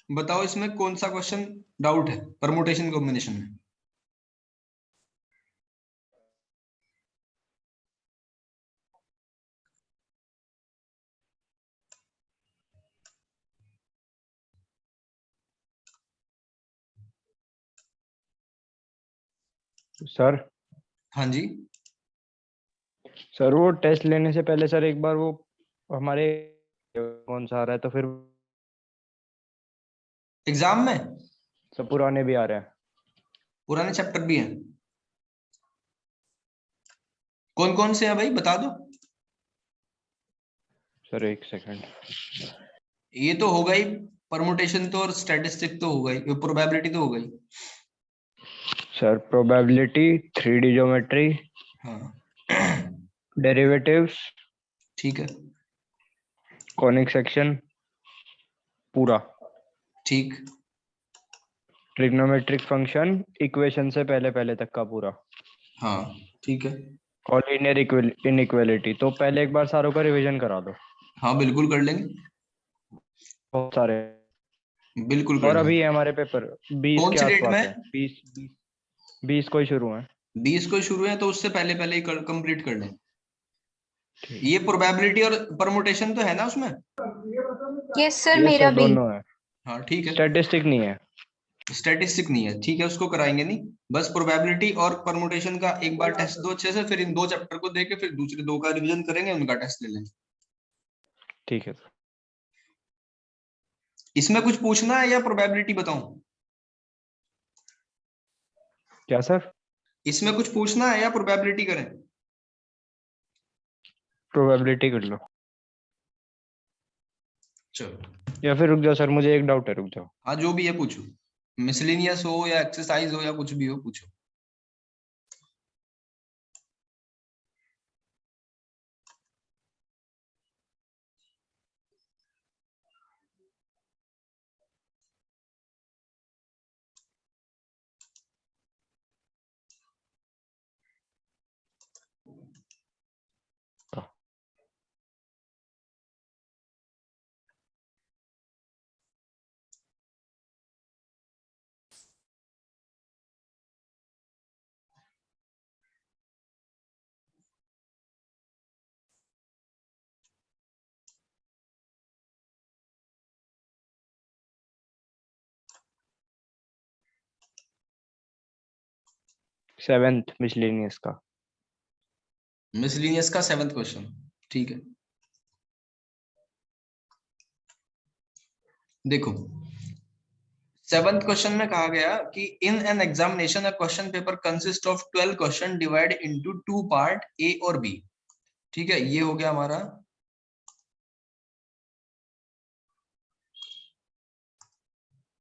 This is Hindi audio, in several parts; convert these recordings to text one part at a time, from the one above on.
बताओ इसमें कौन सा क्वेश्चन डाउट है परमुटेशन कॉम्बिनेशन में। सर हाँ जी। सर वो टेस्ट लेने से पहले सर एक बार वो हमारे कौन सा आ रहा है तो फिर एग्जाम में सब पुराने भी आ रहे हैं। पुराने चैप्टर भी हैं। कौन कौन से हैं भाई बता दो। सर एक सेकंड। ये तो होगा ही, परमुटेशन तो और स्टैटिस्टिक तो होगा ही, प्रोबेबिलिटी तो होगा ही। सर प्रोबेबिलिटी, 3D ज्योमेट्री, हाँ डेरिवेटिव्स, ठीक है। कॉनिक सेक्शन पूरा, ठीक। ट्रिग्नोमेट्रिक फंक्शन इक्वेशन से पहले पहले तक का पूरा, हाँ ठीक है। और लीनियर इनइक्वालिटी। तो पहले एक बार सारों का रिवीजन करा दो। हाँ बिल्कुल कर लेंगे। बहुत सारे। बिल्कुल कर और अभी लेंगे। ये हमारे पेपर 20 कौन के सी डेट में आसपास है? है। 20 को ही शुरू है। 20 को शुरू है तो उससे पहले पहले ही कंप्लीट कर लें। ठीक। ये प्रोबेबिलिटी और परमुटेशन तो है ना उसमें? यस सर, ये मेरा सर भी। दोनों है। हाँ ठीक है। स्टैटिस्टिक नहीं है। स्टैटिस्टिक नहीं है, ठीक है, उसको कराएंगे नहीं। बस प्रोबेबिलिटी और परमुटेशन का एक बार टेस्ट दो अच्छे से, फिर इन दो चैप्टर को देके फिर दूसरे दो का रिवीजन करेंगे, उनका टेस्ट ले लेंगे। ठीक है सर। इसमें कुछ पूछना है या प्रोबेबिलिटी बताऊं? क्या सर? इसमें कुछ पूछना है या प्रोबेबिलिटी करें? प्रोबेबिलिटी कर लो। चलो। या फिर रुक जाओ सर, मुझे एक डाउट है, रुक जाओ। हाँ जो भी है पूछो, मिसलिनियस हो या एक्सरसाइज हो या कुछ भी हो पूछो। हाँ। 7th मिसलेनियस का। मिसलिनियस का 7th क्वेश्चन, ठीक है। देखो 7th क्वेश्चन में कहा गया कि in an examination a question paper consist of 12 question divide into two part A और बी। ठीक है, ये हो गया हमारा।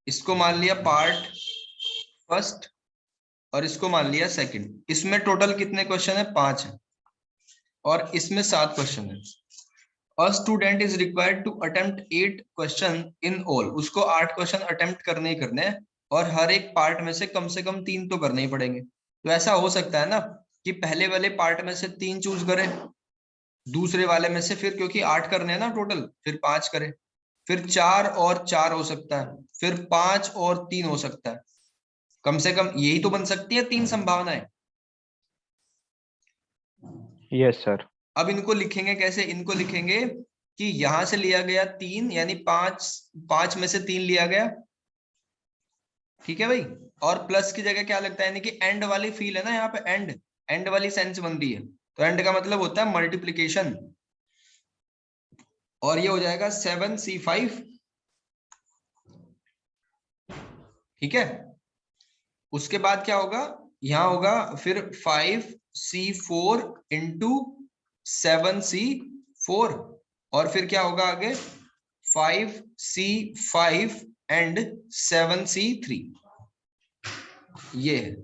इसको मान लिया पार्ट फर्स्ट और इसको मान लिया सेकंड। इसमें टोटल कितने क्वेश्चन है? 5 है और इसमें 7 क्वेश्चन है। A student is required to attempt 8 question in all। उसको 8 क्वेश्चन अटेम्प्ट करने ही करने हैं और हर एक पार्ट में से कम 3 तो करने ही पड़ेंगे। तो ऐसा हो सकता है ना कि पहले वाले पार्ट में से 3 चूज करें, दूसरे वाले में से फिर, क्योंकि 8 करने हैं ना टोटल, फिर 5 करें, फिर 4 और 4 हो सकता है, फिर 5 और 3 हो सकता है। कम से कम यही तो बन सकती है 3 संभावनाएं। Yes sir. अब इनको लिखेंगे कैसे? इनको लिखेंगे कि यहां से लिया गया 3 यानी 5, 5 में से 3 लिया गया, ठीक है भाई। और प्लस की जगह क्या लगता है, यानी कि एंड वाली फील है ना यहाँ पे, एंड एंड वाली सेंस बन रही है, तो एंड का मतलब होता है मल्टीप्लीकेशन। और ये हो जाएगा 7C5, ठीक है। उसके बाद क्या होगा, यहां होगा फिर 5C4 इंटू 7C4, और फिर क्या होगा आगे 5C5 एंड 7C3, ये है।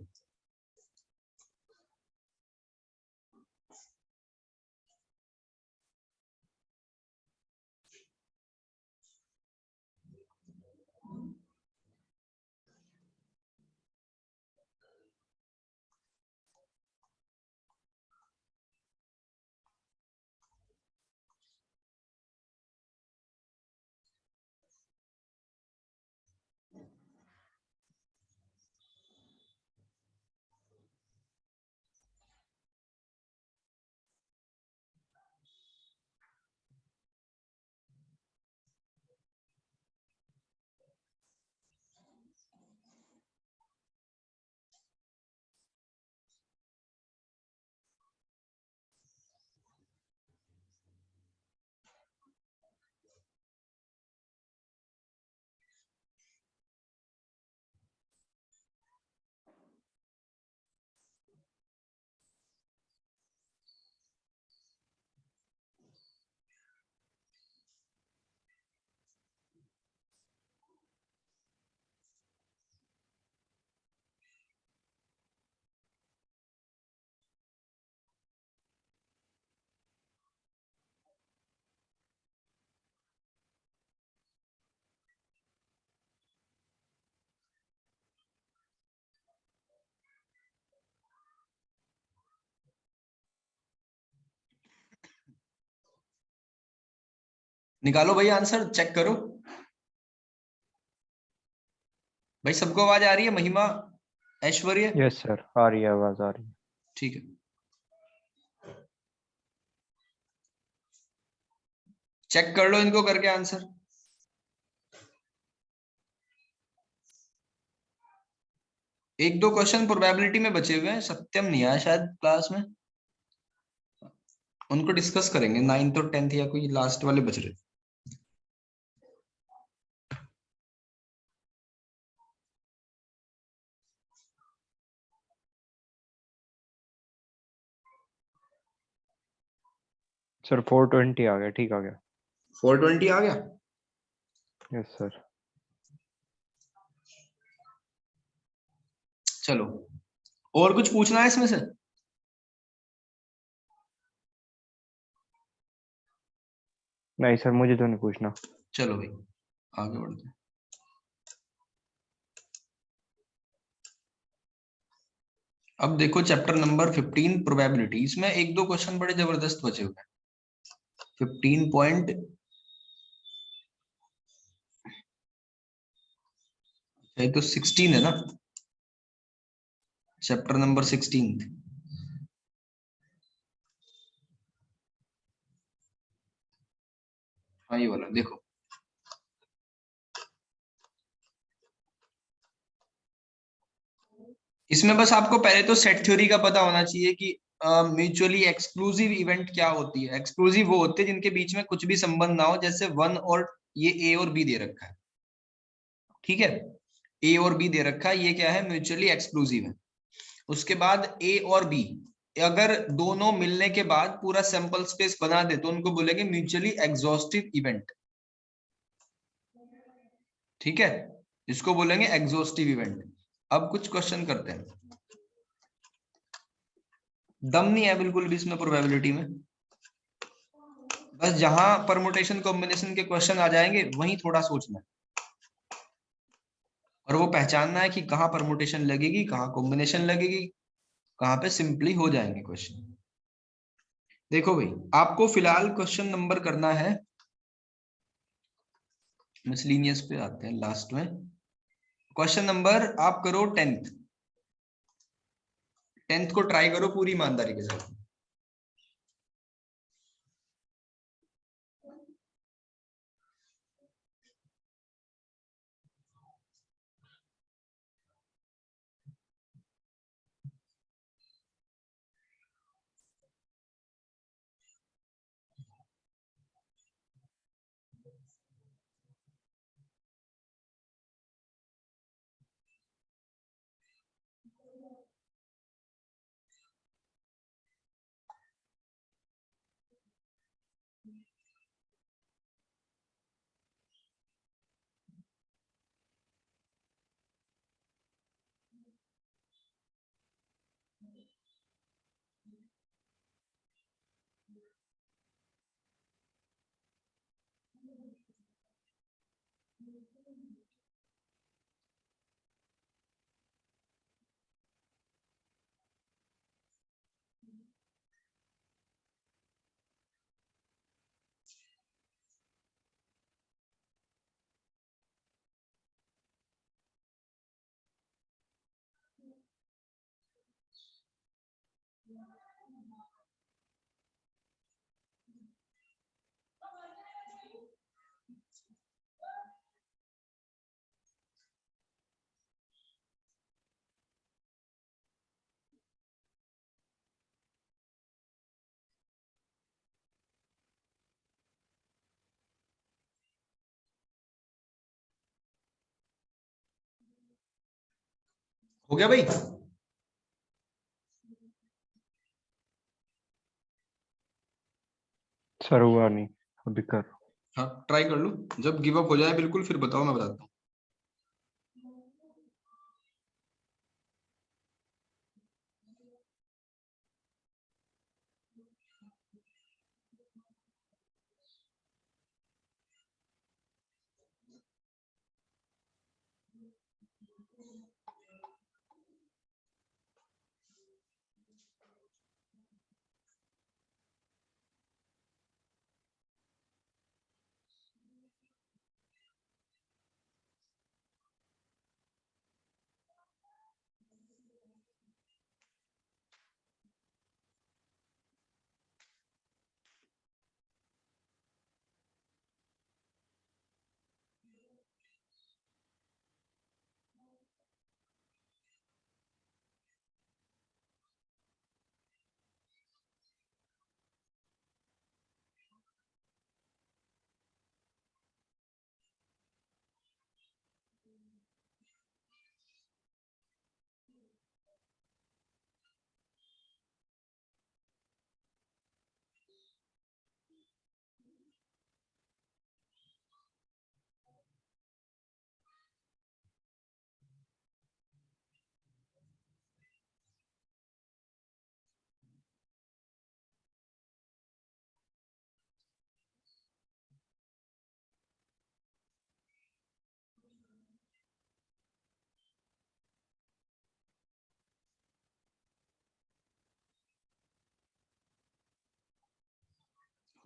निकालो भाई आंसर, चेक करो भाई। सबको आवाज आ रही है? महिमा, ऐश्वर्य? यस सर, आ रही है, आवाज आ रही है। ठीक है, चेक कर लो इनको करके आंसर। एक दो क्वेश्चन प्रोबेबिलिटी में बचे हुए हैं, सत्यम नहीं आया शायद क्लास में, उनको डिस्कस करेंगे। 9th और 10th या कोई लास्ट वाले बच रहे। सर 420 आ गया, ठीक आ गया। 420 आ गया? Yes sir. चलो, और कुछ पूछना है इसमें से? नहीं सर, मुझे तो नहीं पूछना। चलो भाई आगे बढ़ते हैं। अब देखो चैप्टर नंबर 15 प्रोबेबिलिटी, इसमें एक दो क्वेश्चन बड़े जबरदस्त बचे हुए हैं। 15 पॉइंट, ये तो 16 है ना, चैप्टर नंबर 16। हाँ ये वाला देखो, इसमें बस आपको पहले तो सेट थ्योरी का पता होना चाहिए कि म्यूचुअली एक्सक्लूसिव इवेंट क्या होती है। एक्सक्लूसिव वो होते हैं जिनके बीच में कुछ भी संबंध ना हो, जैसे वन और ये ए और बी दे रखा है, ठीक है, ए और बी दे रखा है, ये क्या है, म्यूचुअली एक्सक्लूसिव है। उसके बाद ए और बी अगर दोनों मिलने के बाद पूरा सैंपल स्पेस बना दे तो उनको बोलेंगे म्यूचुअली एग्जॉस्टिव इवेंट, ठीक है, इसको बोलेंगे एग्जॉस्टिव इवेंट। अब कुछ क्वेश्चन करते हैं, दम नहीं है बिल्कुल भी इसमें प्रोबेबिलिटी में, बस जहां परमुटेशन कॉम्बिनेशन के क्वेश्चन आ जाएंगे वहीं थोड़ा सोचना है, और वो पहचानना है कि कहाँ परमुटेशन लगेगी, कहाँ कॉम्बिनेशन लगेगी, कहाँ पे सिंपली हो जाएंगे क्वेश्चन। देखो भाई, आपको फिलहाल क्वेश्चन नंबर करना है, मिसलिनियस पे आते हैं लास्ट में। क्वेश्चन नंबर आप करो 10th, 10th को ट्राई करो पूरी ईमानदारी के साथ। हो गया भाई? सर हुआ नहीं, अभी कर। हाँ ट्राई कर लो, जब गिव अप हो जाए बिल्कुल फिर बताओ, मैं बताता हूँ।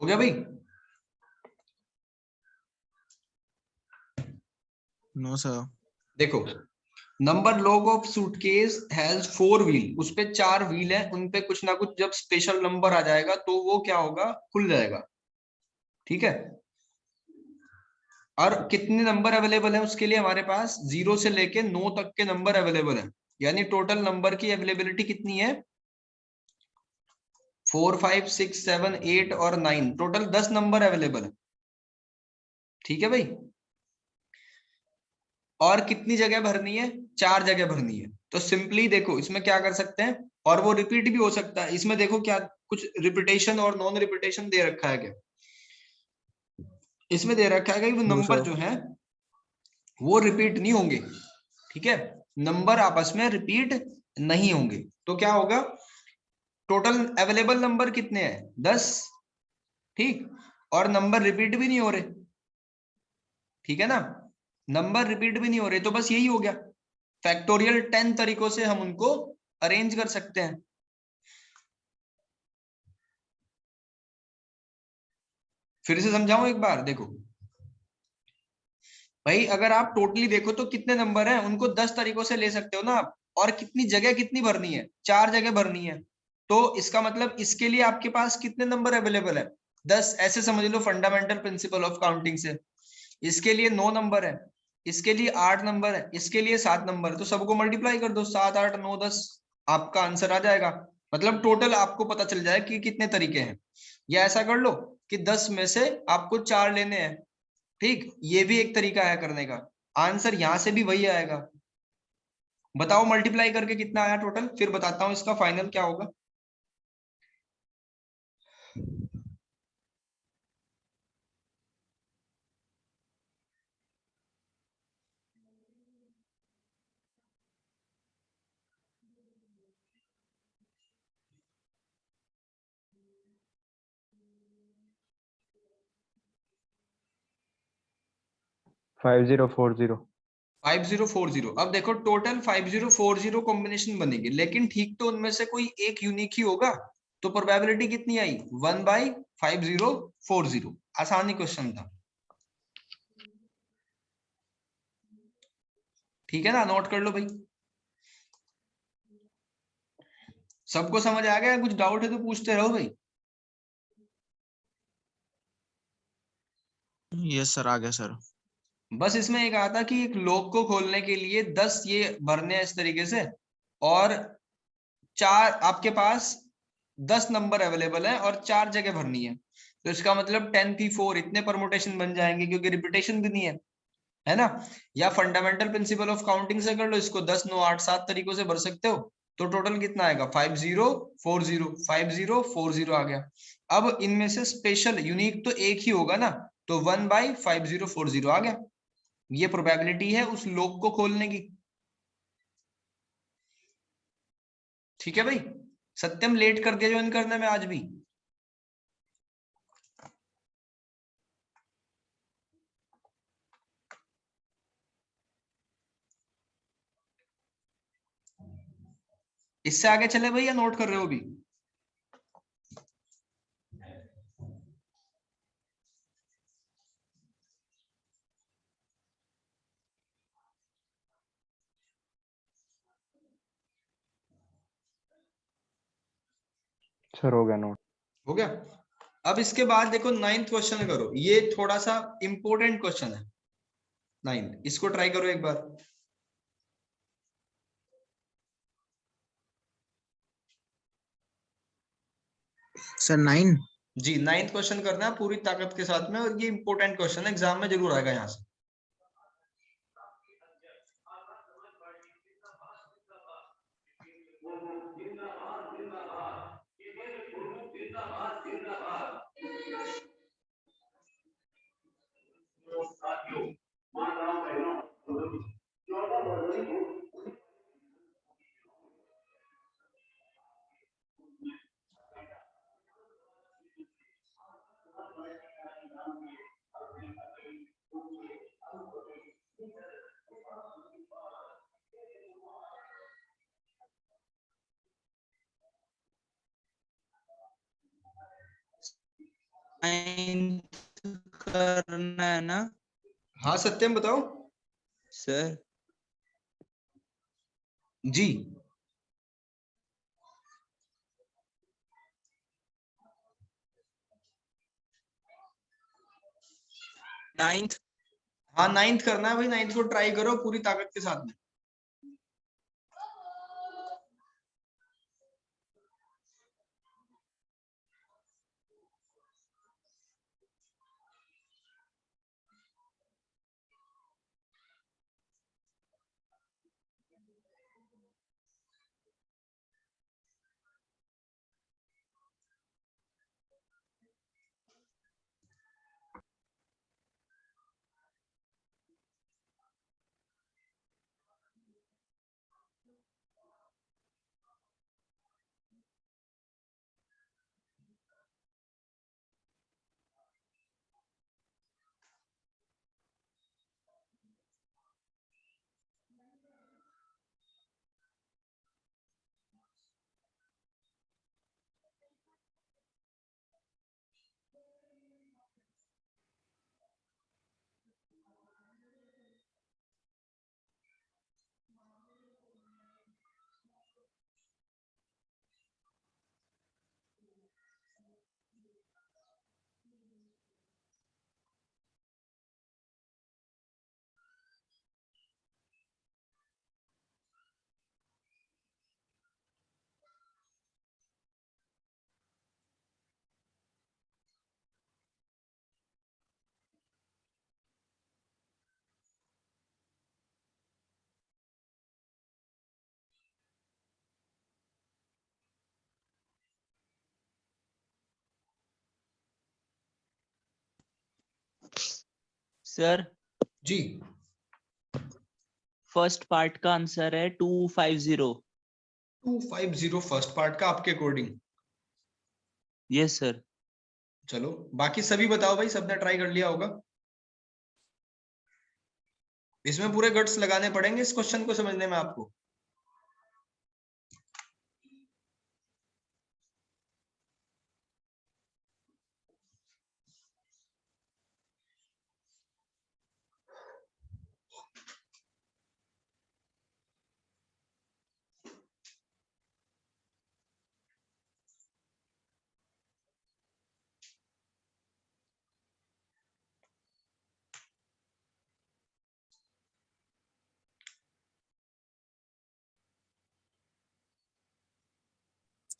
हो गया भाई? No sir. देखो, number log of suitcase has 4 wheel, उस पे 4 व्हील है, उन पे कुछ ना कुछ जब स्पेशल नंबर आ जाएगा तो वो क्या होगा, खुल जाएगा। ठीक है, और कितने नंबर अवेलेबल है उसके लिए हमारे पास, 0 से लेके 9 तक के नंबर अवेलेबल है। यानी टोटल नंबर की अवेलेबिलिटी कितनी है, 4 5 6 7 8 और 9, टोटल 10 नंबर अवेलेबल है। ठीक है भाई, और कितनी जगह भरनी है, 4 जगह भरनी है। तो सिंपली देखो इसमें क्या कर सकते हैं, और वो रिपीट भी हो सकता है इसमें। देखो क्या कुछ रिपीटेशन और नॉन रिपीटेशन दे रखा है क्या, इसमें दे रखा है कि वो नो नंबर सर। जो है वो रिपीट नहीं होंगे। ठीक है, नंबर आपस में रिपीट नहीं होंगे। तो क्या होगा, टोटल अवेलेबल नंबर कितने हैं, 10। ठीक, और नंबर रिपीट भी नहीं हो रहे। ठीक है ना, नंबर रिपीट भी नहीं हो रहे, तो बस यही हो गया। फैक्टोरियल 10 तरीकों से हम उनको अरेंज कर सकते हैं। फिर से समझाऊं एक बार, देखो भाई, अगर आप टोटली देखो तो कितने नंबर हैं, उनको 10 तरीकों से ले सकते हो ना आप। और कितनी जगह कितनी भरनी है, 4 जगह भरनी है। तो इसका मतलब इसके लिए आपके पास कितने नंबर अवेलेबल है, 10। ऐसे समझ लो फंडामेंटल प्रिंसिपल ऑफ काउंटिंग से, इसके लिए 9 नंबर है, इसके लिए 8 नंबर है, इसके लिए 7 नंबर है। तो सबको मल्टीप्लाई कर दो, 7 8 9 10, आपका आंसर आ जाएगा। मतलब टोटल आपको पता चल जाए कि कितने तरीके हैं। या ऐसा कर लो कि 10 में से आपको 4 लेने हैं। ठीक, ये भी एक तरीका है करने का, आंसर यहां से भी वही आएगा। बताओ मल्टीप्लाई करके कितना आया टोटल, फिर बताता हूं इसका फाइनल क्या होगा। 5040। 5040। अब देखो टोटल 5040 कॉम्बिनेशन बनेगी, लेकिन ठीक तो उनमें से कोई एक यूनिक ही होगा। तो प्रोबेबिलिटी कितनी आई, 1/5040। आसानी क्वेश्चन था। ठीक है ना, नोट कर लो भाई। सबको समझ आ गया, कुछ डाउट है तो पूछते रहो भाई। यस सर, आ गया सर। बस इसमें एक आता कि एक लॉक को खोलने के लिए 10 ये भरने हैं इस तरीके से, और 4 आपके पास 10 नंबर अवेलेबल है और 4 जगह भरनी है। तो इसका मतलब 10 P4 इतने परमुटेशन बन जाएंगे, क्योंकि रिपीटेशन भी नहीं है ना। या फंडामेंटल प्रिंसिपल ऑफ काउंटिंग से कर लो इसको, 10 9 8 7 तरीकों से भर सकते हो। तो टोटल कितना आएगा, 5040, 5040 आ गया। अब इनमें से स्पेशल यूनिक तो एक ही होगा ना, तो 1/5040 आ गया। ये प्रोबेबिलिटी है उस लॉक को खोलने की। ठीक है भाई, सत्यम लेट कर दिया ज्वाइन करने में आज भी। इससे आगे चले भाई, या नोट कर रहे हो अभी? सर हो गया नोट। हो गया। अब इसके बाद देखो 9th क्वेश्चन करो, ये थोड़ा सा इंपॉर्टेंट क्वेश्चन है। 9 इसको ट्राई करो एक बार। सर 9। जी 9th क्वेश्चन करना है पूरी ताकत के साथ में, और ये इंपॉर्टेंट क्वेश्चन है, एग्जाम में जरूर आएगा यहाँ से। करना है ना हाँ सत्यम बताओ। सर? जी नाइन्थ। हाँ, 9th करना है भाई, 9th को ट्राई करो पूरी ताकत के साथ में। सर जी फर्स्ट पार्ट का आंसर है 250। 250 फर्स्ट पार्ट का आपके अकॉर्डिंग? Yes sir. चलो बाकी सभी बताओ भाई, सबने ट्राई कर लिया होगा। इसमें पूरे गट्स लगाने पड़ेंगे इस क्वेश्चन को समझने में आपको।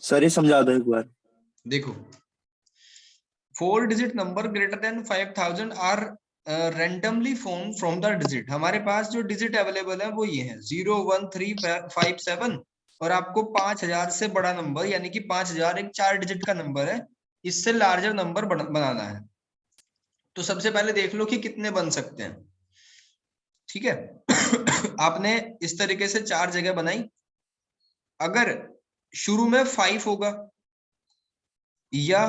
सर ये समझा दो एक बार। देखो, 4 digit number greater than 5000 are randomly formed from the digit. हमारे पास जो डिजिट अवेलेबल है वो ये है 01357, और आपको 5000 से बड़ा नंबर यानी कि 5000 एक 4 डिजिट का नंबर है, इससे लार्जर नंबर बनाना है। तो सबसे पहले देख लो कि कितने बन सकते हैं। ठीक है आपने इस तरीके से 4 जगह बनाई। अगर शुरू में 5 होगा या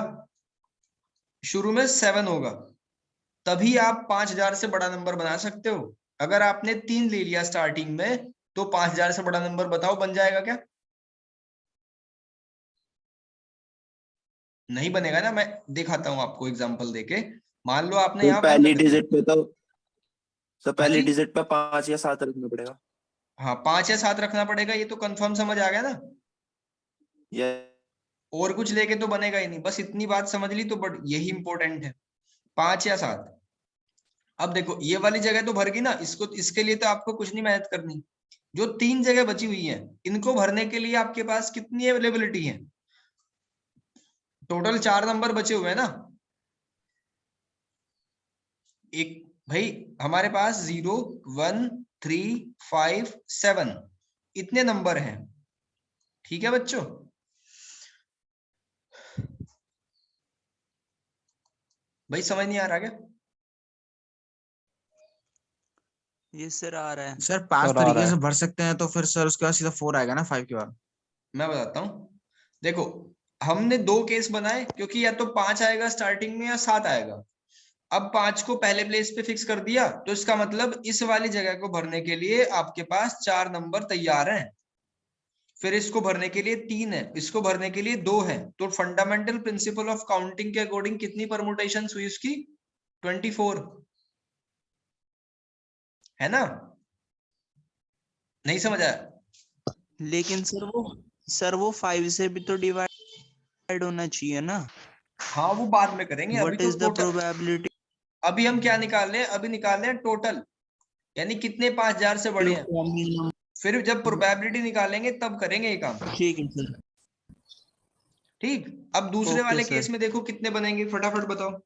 शुरू में 7 होगा, तभी आप 5000 से बड़ा नंबर बना सकते हो। अगर आपने 3 ले लिया स्टार्टिंग में, तो 5000 से बड़ा नंबर बताओ बन जाएगा क्या? नहीं बनेगा ना। मैं दिखाता हूं आपको एग्जांपल देके। मान लो आपने तो यहाँ 1 पहली रख दिया। डिजिट पे तो सर हाँ पहली जी, डिजिट पे 5 या 7 रखना पड़ेगा। हाँ 5 या 7 रखना पड़ेगा, ये तो कंफर्म समझ आ गया ना। ये और कुछ लेके तो बनेगा ही नहीं, बस इतनी बात समझ ली तो बट यही इंपॉर्टेंट है, 5 या 7। अब देखो ये वाली जगह तो भर गई ना, इसको इसके लिए तो आपको कुछ नहीं मेहनत करनी। जो 3 जगह बची हुई है, इनको भरने के लिए आपके पास कितनी अवेलेबिलिटी है? टोटल 4 नंबर बचे हुए हैं ना। एक भाई हमारे पास 0 1 3 5 7 इतने नंबर हैं। ठीक है बच्चों, भाई समझ नहीं आ रहा क्या? यस सर आ रहा है। सर 5 सर आ रहा तरीके से है। भर सकते हैं, तो फिर सर उसके बाद सीधा 4 आएगा ना 5 के बाद। मैं बताता हूं। देखो हमने 2 केस बनाए, क्योंकि या तो 5 आएगा स्टार्टिंग में या 7 आएगा। अब 5 को पहले प्लेस पे फिक्स कर दिया, तो इसका मतलब इस वाली जगह को भरने के लिए आपके पास 4 नंबर तैयार हैं। फिर इसको भरने के लिए 3 है, इसको भरने के लिए 2 है। तो फंडामेंटल प्रिंसिपल ऑफ काउंटिंग के अकॉर्डिंग कितनी परमुटेशन हुई इसकी? 24 है ना? नहीं समझ आया? लेकिन सर वो 5 से भी तो डिवाइड होना चाहिए ना। हाँ वो बाद में करेंगे, अभी व्हाट तो इज द टोटल। प्रोबेबिलिटी? अभी हम क्या निकाल रहे हैं? अभी निकाल रहे हैं टोटल, यानी कितने 5000 से बड़े हैं। फिर जब प्रोबेबिलिटी निकालेंगे तब करेंगे ये काम। ठीक है सर। ठीक, अब दूसरे ओके वाले सर। केस में देखो कितने बनेंगे, फटाफट बताओ।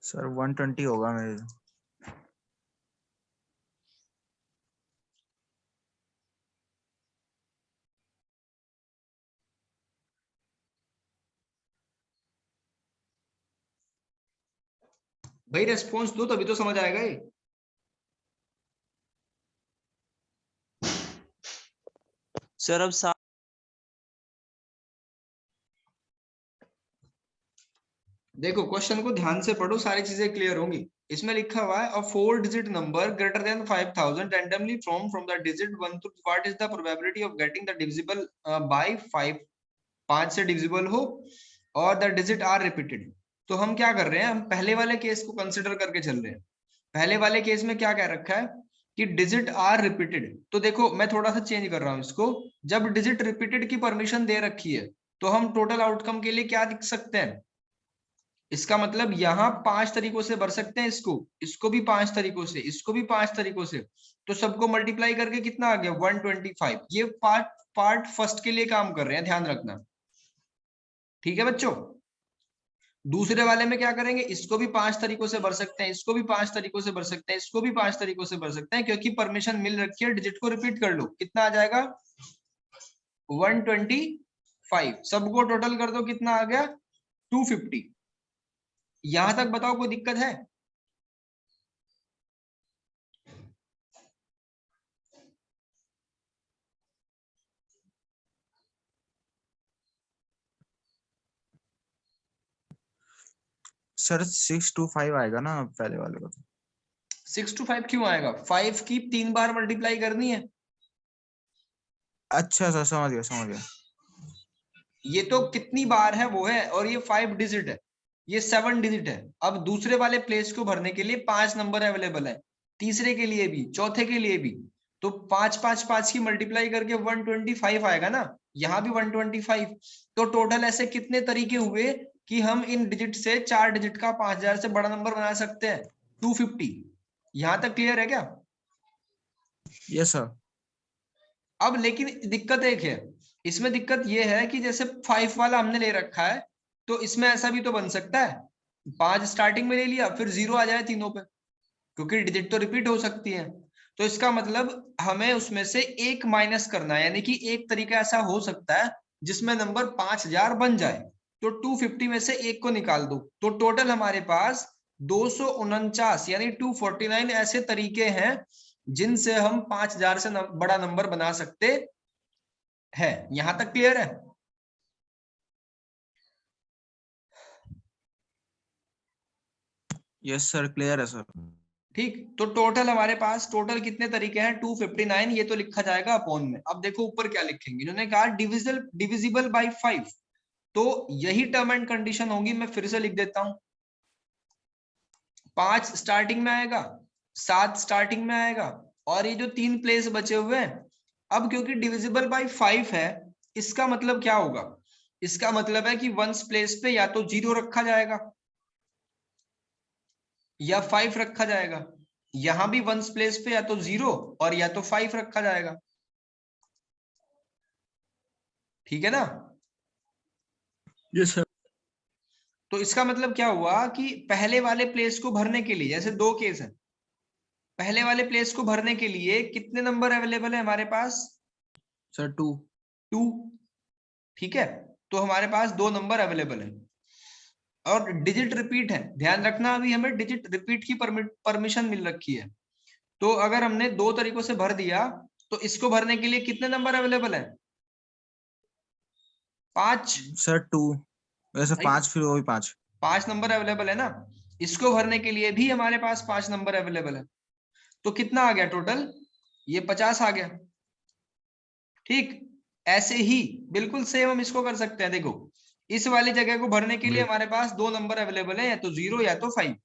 सर 120 होगा मेरे। भाई रेस्पॉन्स दो तभी तो समझ आएगा ये। सर अब देखो क्वेश्चन को ध्यान से पढ़ो, सारी चीजें क्लियर होंगी। इसमें लिखा हुआ है, a 4 digit number greater than 5000 randomly from the digit 1 to what is the probability of getting the divisible by 5, 5 से डिविजिबल हो और द डिजिट आर रिपीटेड। तो हम क्या कर रहे हैं, हम पहले वाले केस को कंसिडर करके चल रहे हैं। पहले वाले केस में क्या कह रखा है कि डिजिट आर रिपीटेड। तो देखो मैं थोड़ा सा चेंज कर रहा हूं इसको, जब डिजिट रिपीटेड की परमिशन दे रखी है तो हम टोटल आउटकम के लिए क्या लिख सकते हैं? इसका मतलब यहाँ 5 तरीकों से भर सकते हैं, इसको भी 5 तरीकों से, इसको भी 5 तरीकों से। तो सबको मल्टीप्लाई करके कितना आ गया? 125। ये पार्ट फर्स्ट के लिए काम कर रहे हैं, ध्यान रखना। ठीक है बच्चों, दूसरे वाले में क्या करेंगे? इसको भी 5 तरीकों से भर सकते हैं, इसको भी 5 तरीकों से भर सकते हैं, इसको भी 5 तरीकों से भर सकते हैं, क्योंकि परमिशन मिल रखी है। डिजिट को रिपीट कर लो, कितना आ जाएगा? 125। सबको टोटल कर दो, कितना आ गया? 250। यहां तक बताओ कोई दिक्कत है? सर 625 आएगा ना पहले वाले को? 6 to 5 क्यों आएगा? 5 की 3 बार मल्टीप्लाई करनी है। अच्छा सर, समझ गया। ये तो कितनी बार है वो है, और ये 5 डिजिट है, ये 7 डिजिट है। अब दूसरे वाले प्लेस को भरने के लिए 5 नंबर अवेलेबल है, तीसरे के लिए भी, चौथे के लिए भी। तो 5 5 5 की मल्टीप्लाई करके 125 आएगा ना, यहाँ भी 125। तो टोटल ऐसे कितने तरीके हुए कि हम इन डिजिट से 4 डिजिट का 5000 से बड़ा नंबर बना सकते हैं? 250। यहां तक क्लियर है क्या? Yes sir. अब लेकिन दिक्कत एक है, इसमें दिक्कत ये है कि जैसे 5 वाला हमने ले रखा है, तो इसमें ऐसा भी तो बन सकता है, 5 स्टार्टिंग में ले लिया, फिर 0 आ जाए तीनों पे, क्योंकि डिजिट तो रिपीट हो सकती है। तो इसका मतलब हमें उसमें से एक माइनस करना है, यानी कि एक तरीका ऐसा हो सकता है जिसमें नंबर 5000 बन जाए। तो 250 में से एक को निकाल दो, तो टोटल हमारे पास 249 यानी 249 ऐसे तरीके हैं जिनसे हम 5000 से बड़ा नंबर बना सकते हैं। यहां तक क्लियर है? यस सर, क्लियर है सर। ठीक, तो टोटल हमारे पास टोटल कितने तरीके हैं? 259। ये तो लिखा जाएगा अपॉन में। अब देखो ऊपर क्या लिखेंगे, इन्होंने कहा डिविजिबल बाय 5। तो यही टर्म एंड कंडीशन होगी, मैं फिर से लिख देता हूं। 5 स्टार्टिंग में आएगा, 7 स्टार्टिंग में आएगा, और ये जो 3 प्लेस बचे हुए हैं। अब क्योंकि डिविजिबल बाय 5 है, इसका मतलब क्या होगा? इसका मतलब है कि वंस प्लेस पे या तो 0 रखा जाएगा या 5 रखा जाएगा। यहां भी वंस प्लेस पे या तो 0 और या तो 5 रखा जाएगा। ठीक है ना? Yes sir. तो इसका मतलब क्या हुआ कि पहले वाले प्लेस को भरने के लिए, जैसे 2 केस है, पहले वाले प्लेस को भरने के लिए कितने नंबर अवेलेबल है हमारे पास? सर 2। ठीक है, तो हमारे पास 2 नंबर अवेलेबल है, और डिजिट रिपीट है। ध्यान रखना, अभी हमें डिजिट रिपीट की परमिशन मिल रखी है। तो अगर हमने 2 तरीकों से भर दिया, तो इसको भरने के लिए कितने नंबर अवेलेबल है? 5। सर 2 वैसे 5, फिर वो भी 5। 5 नंबर अवेलेबल है ना, इसको भरने के लिए भी हमारे पास 5 नंबर अवेलेबल है। तो कितना आ गया टोटल? ये 50 आ गया। ठीक, ऐसे ही बिल्कुल सेम हम इसको कर सकते हैं। देखो इस वाली जगह को भरने के लिए हमारे पास दो नंबर अवेलेबल है, या तो 0 या तो 5,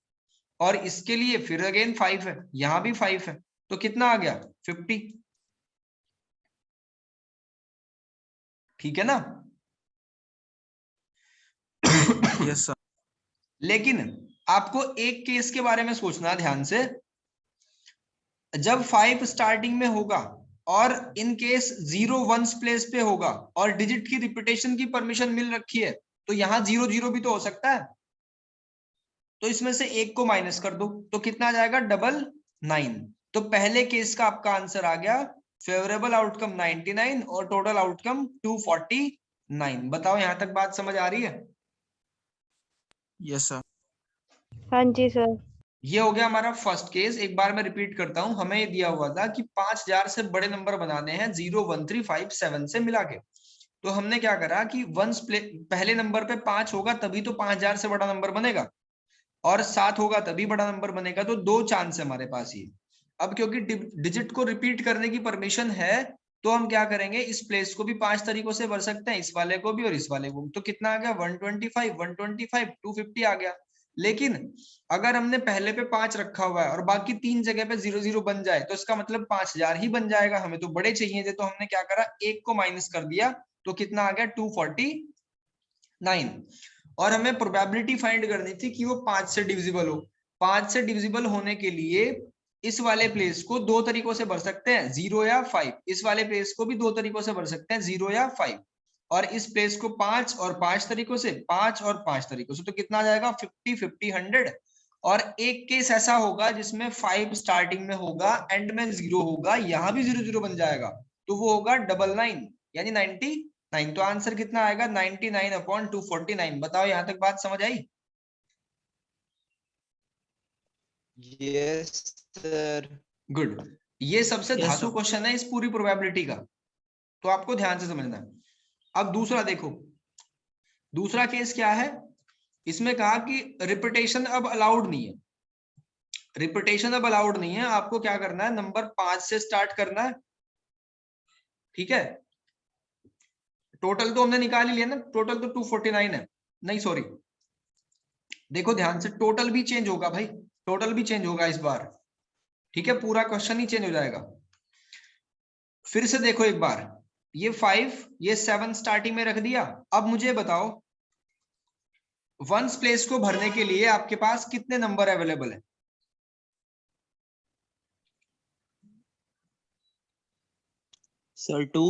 और इसके लिए फिर अगेन 5 है, यहां भी 5 है, तो कितना आ गया 50। ठीक है ना? Yes sir. लेकिन आपको एक केस के बारे में सोचना ध्यान से, जब 5 स्टार्टिंग में होगा और इन केस 0 वंस प्लेस पे होगा और डिजिट की रिपीटेशन की परमिशन मिल रखी है, तो यहां 0 0 भी तो हो सकता है। तो इसमें से एक को माइनस कर दो, तो कितना आ जाएगा 999। तो पहले केस का आपका आंसर आ गया फेवरेबल आउटकम 99 और टोटल आउटकम 249। बताओ यहां तक बात समझ आ रही है? Yes sir. हाँ जी सर। ये हो गया हमारा फर्स्ट केस। एक बार मैं रिपीट करता हूं, हमें ये दिया हुआ था कि 5000 से बड़े नंबर बनाने हैं 0 1 3 5 7 से मिला के। तो हमने क्या करा कि वंस पहले नंबर पे 5 होगा तभी तो 5000 से बड़ा नंबर बनेगा, और 7 होगा तभी बड़ा नंबर बनेगा। तो दो चांस है हमारे पास ये। अब क्योंकि डिजिट को रिपीट करने की परमिशन है, तो हम क्या करेंगे, इस प्लेस को भी 5 तरीकों से भर सकते हैं, इस वाले को भी और इस वाले को भी। तो कितना आ गया 125 125 250 आ गया। लेकिन अगर हमने पहले पे 5 रखा हुआ है और बाकी 3 जगह पे 0 0 बन जाए, तो इसका मतलब 5000 ही बन जाएगा। हमें तो बड़े चाहिए थे, तो हमने क्या करा, एक को माइनस कर दिया, तो कितना आ गया 249। और हमें प्रोबेबिलिटी फाइंड करनी थी कि वो 5 से डिविजिबल हो। 5 से डिविजिबल होने के लिए इस वाले प्लेस को दो तरीकों से भर सकते हैं, 0 या 5। इस वाले प्लेस को भी दो तरीकों से भर सकते हैं, 0 या 5। और इस प्लेस को 5 और 5 तरीकों से, 5 और 5 तरीकों से। तो कितना आ जाएगा 50 50 100। और एक केस ऐसा होगा जिसमें 5 स्टार्टिंग में होगा, एंड में 0 होगा, यहां भी 0 0 बन जाएगा, तो वो होगा 99 यानी 99। तो आंसर कितना आएगा 99/249। बताओ यहां तक बात समझ आई? Yes sir. गुड। ये सबसे Yes, धांसू sir. क्वेश्चन है इस पूरी प्रोबेबिलिटी का, तो आपको ध्यान से समझना है। अब दूसरा देखो, दूसरा केस क्या है, इसमें कहा कि रिपीटेशन अब अलाउड नहीं है। रिपीटेशन अब अलाउड नहीं है, आपको क्या करना है, नंबर 5 से स्टार्ट करना है। ठीक है, टोटल तो हमने निकाल ही लिया ना, टोटल तो 249 है। नहीं सॉरी, देखो ध्यान से, टोटल भी चेंज होगा भाई, टोटल भी चेंज होगा इस बार। ठीक है, पूरा क्वेश्चन ही चेंज हो जाएगा। फिर से देखो एक बार, ये 5 ये 7 स्टार्टिंग में रख दिया। अब मुझे बताओ, वंस प्लेस को भरने के लिए आपके पास कितने नंबर अवेलेबल है? सर 2।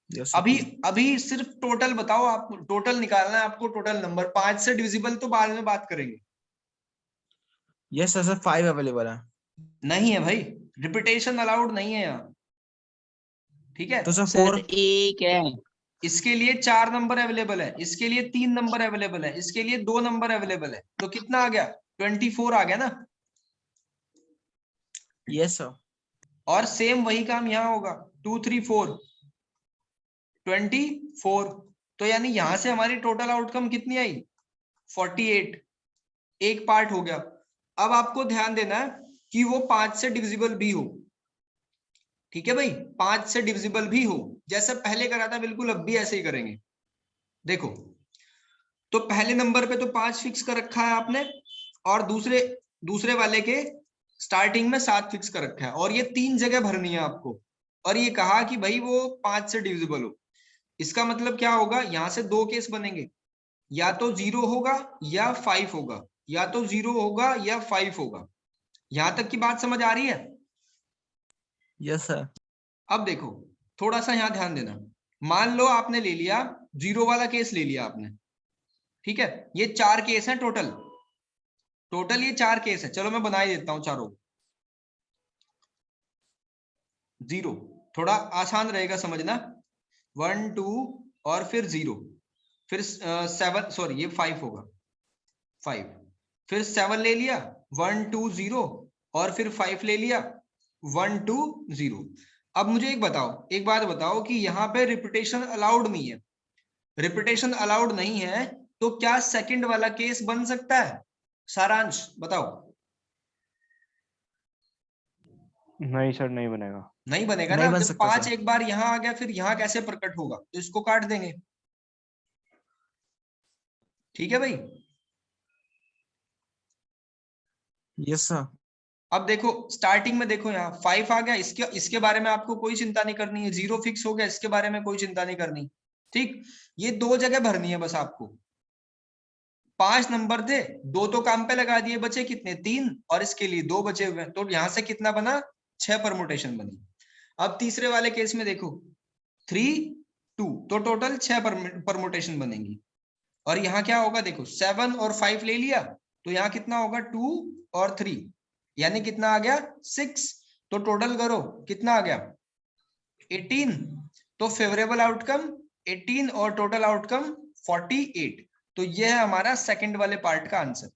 Yes, sir. अभी अभी सिर्फ टोटल बताओ, आप टोटल निकालना है आपको, टोटल नंबर। 5 से डिविजिबल तो बाद में बात करेंगे। Yes, sir, 5 अवेलेबल है। नहीं है भाई, रिपीटेशन अलाउड नहीं है यहाँ। ठीक है, तो सर सर 4। एक है। इसके लिए 4 नंबर अवेलेबल है, इसके लिए 3 नंबर अवेलेबल है, इसके लिए 2 नंबर अवेलेबल है। तो कितना आ गया 24 आ गया ना। Yes sir. और सेम वही काम यहाँ होगा, 2 3 4 24। तो यानी यहां से हमारी टोटल आउटकम कितनी आई 48। एक पार्ट हो गया। अब आपको ध्यान देना है कि वो 5 से डिविजिबल भी हो। ठीक है भाई, 5 से डिविजिबल भी हो, जैसा पहले करा था बिल्कुल अब भी ऐसे ही करेंगे। देखो, तो पहले नंबर पे तो 5 फिक्स कर रखा है आपने, और दूसरे वाले के स्टार्टिंग में 7 फिक्स कर रखा है, और ये 3 जगह भरनी है आपको। और ये कहा कि भाई वो 5 से डिविजिबल हो। इसका मतलब क्या होगा, यहां से दो केस बनेंगे, या तो 0 होगा या 5 होगा, या तो 0 होगा या 5 होगा। यहां तक की बात समझ आ रही है? Yes sir. अब देखो, थोड़ा सा यहां ध्यान देना। मान लो आपने ले लिया 0 वाला केस ले लिया आपने। ठीक है, ये 4 केस हैं टोटल। टोटल ये 4 केस है, चलो मैं बना ही देता हूं चारों। 0 थोड़ा आसान रहेगा समझना, 1 2 और फिर 0, फिर 7 सॉरी ये 5 होगा, 5, फिर 7 ले लिया, 1 2 0, और फिर 5 ले लिया, 1 2 0। अब मुझे एक बात बताओ कि यहाँ पे रिपीटेशन अलाउड नहीं है। रिपीटेशन अलाउड नहीं है, तो क्या सेकंड वाला केस बन सकता है? सारांश बताओ। नहीं सर, नहीं बनेगा। नहीं बनेगा नहीं ना, बन जब सकता 5 सर। एक बार यहाँ आ गया फिर यहाँ कैसे प्रकट होगा, तो इसको काट देंगे। ठीक है भाई। Yes sir. अब देखो स्टार्टिंग में देखो यहाँ 5 आ गया, इसके इसके बारे में आपको कोई चिंता नहीं करनी है। 0 फिक्स हो गया, इसके बारे में कोई चिंता नहीं करनी। ठीक, ये 2 जगह भरनी है बस आपको। 5 नंबर थे, 2 तो काम पे लगा दिए, बचे कितने 3, और इसके लिए 2 बचे हुए हैं। तो यहाँ से कितना बना 6 परमुटेशन बनी। अब तीसरे वाले केस में देखो 3 2, तो टोटल 6 परमुटेशन बनेंगी। और यहाँ क्या होगा देखो 7 और 5 ले लिया, तो यहाँ कितना होगा 2 और 3, यानी कितना आ गया 6। तो टोटल करो कितना आ गया 18। तो फेवरेबल आउटकम 18 और टोटल आउटकम 48। तो यह है हमारा सेकंड वाले पार्ट का आंसर।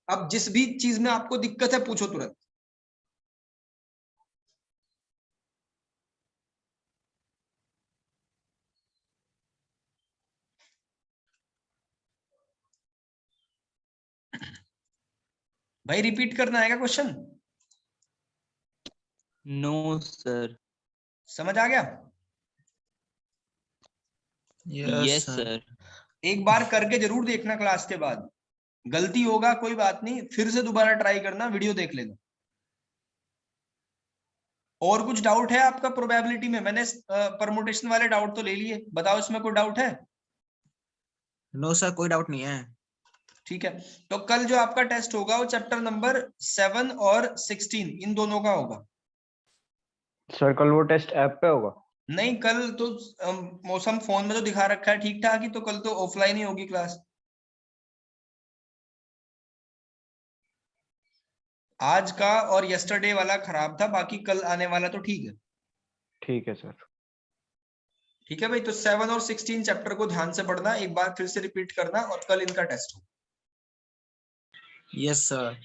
अब जिस भी चीज में आपको दिक्कत है पूछो तुरंत। भाई रिपीट करना है क्या क्वेश्चन? No sir. समझ आ गया? Yes sir. एक बार करके जरूर देखना क्लास के बाद। गलती होगा कोई बात नहीं, फिर से दोबारा ट्राई करना, वीडियो देख लेना। और कुछ डाउट है आपका प्रोबेबिलिटी में? मैंने परमुटेशन वाले डाउट तो ले लिए, बताओ इसमें कोई डाउट है? नो सर, कोई डाउट नहीं है। ठीक है, तो कल जो आपका टेस्ट होगा वो चैप्टर नंबर 7 और 16 इन दोनों का होगा। सर कल वो टेस्ट ऐप पे होगा? नहीं, कल तो मौसम फोन में तो दिखा रखा है ठीक ठाक ही, तो कल तो ऑफलाइन ही होगी क्लास। आज का और यस्टरडे वाला खराब था, बाकी कल आने वाला तो ठीक है। ठीक है सर। ठीक है भाई, तो 7 और 16 चैप्टर को ध्यान से पढ़ना, एक बार फिर से रिपीट करना, और कल इनका टेस्ट हो। Yes sir.